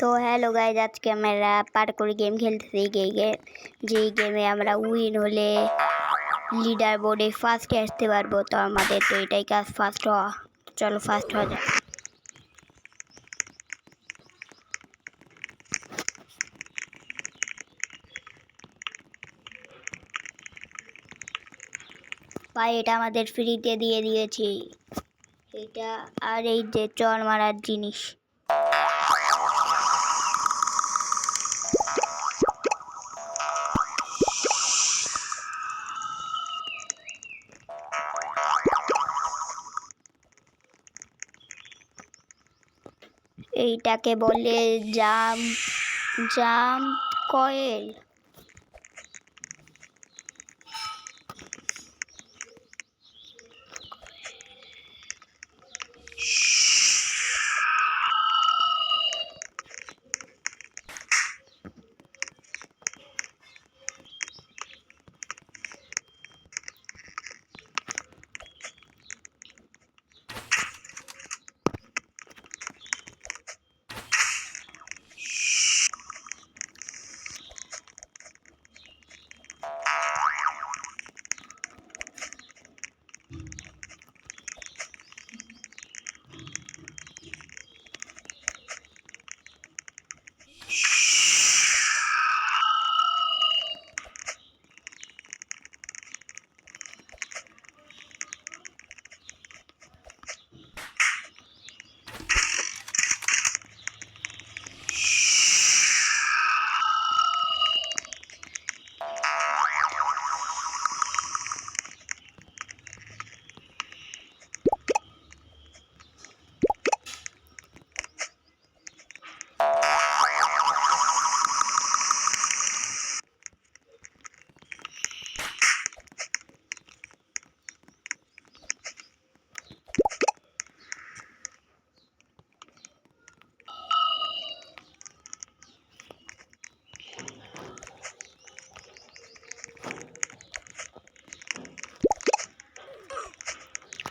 তো hello guys, আজকে আমরা পার্কুর গেম খেলতেছি। যেই গেমে আমরা উইন হলে লিডার বোর্ডে ফার্স্টে আসতে পারবো। তো আমাদের তো এটাই কাজ, ফার্স্ট হওয়া। চলো ফার্স্ট হওয়া যাক। ভাই এটা আমাদের ফ্রিতে দিয়ে দিয়েছি এটা, আর এই যে চর মারার জিনিস। এইটাকে বলে জাম্প কয়েল।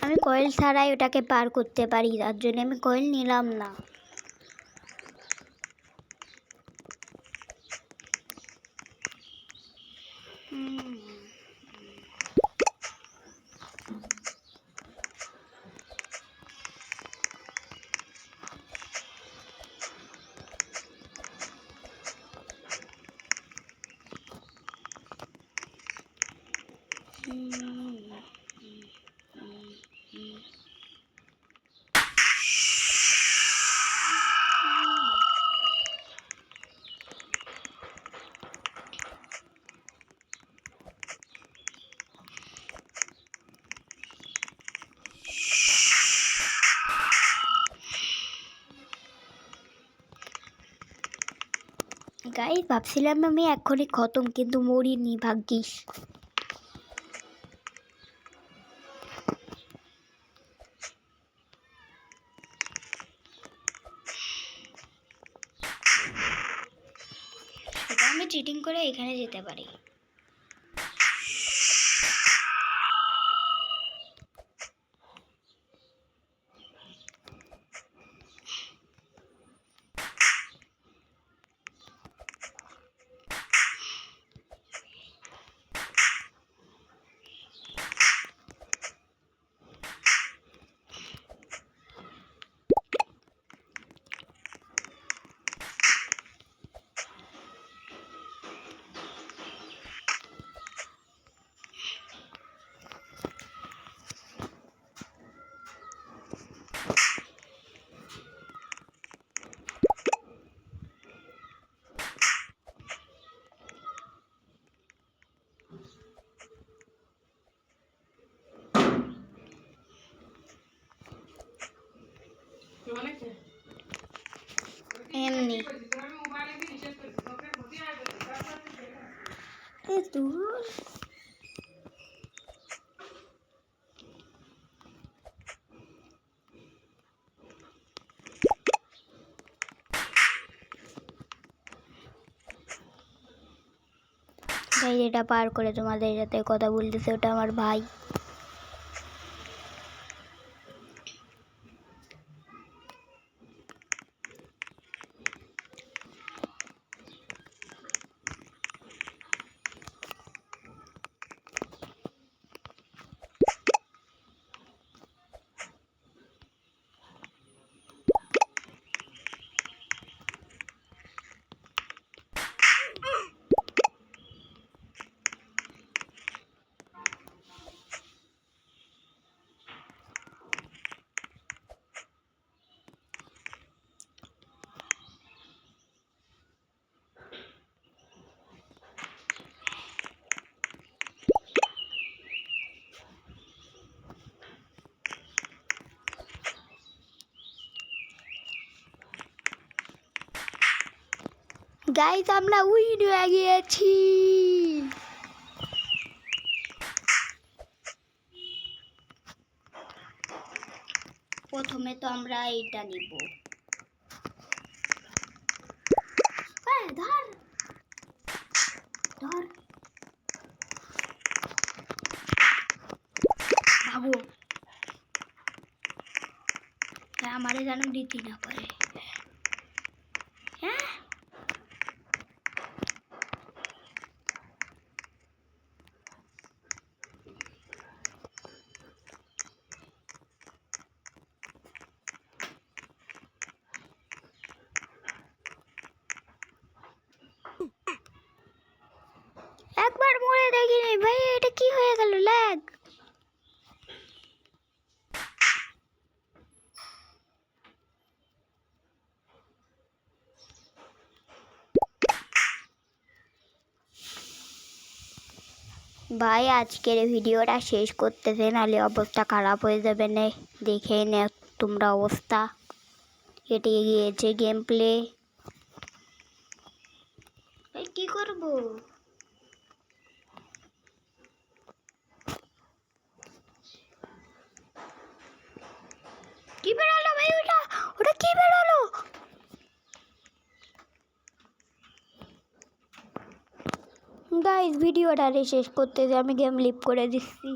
আমি কয়েল ছাড়াই ওটাকে পার করতে পারি, তার জন্য আমি কয়েল নিলাম না। গাইস ভাবছিলাম আমি এখনই খতম, কিন্তু মরিনি, ভাগ্যিস। এটা আমি চিটিং করে এখানে যেতে পারি। এমনি দূর ভাই, এটা পার করে তোমাদের সাথে কথা বলতেছে, ওটা আমার ভাই। গাইস আমরা উইন হয়ে গিয়েছি। প্রথমে তো আমরা এইটা নিব। ধর ধর ভাগো, আমারে যেন দিতে না পারে। হ্যাঁ একবার মরে দেখিনি ভাই, এটা কি হয়ে গেল ল্যাগ। ভাই আজকের ভিডিওটা শেষ করতেছে, নাহলে অবস্থা খারাপ হয়ে যাবে। না দেখে নে তোমরা অবস্থা। এটি গিয়েছে গেম প্লে। কি করবো? কি বেরোলো ভাই? ওটা ওটা কি বেরোলো? গাইস ভিডিওটা শেষ করতে যে আমি গেম লিভ করে দিচ্ছি।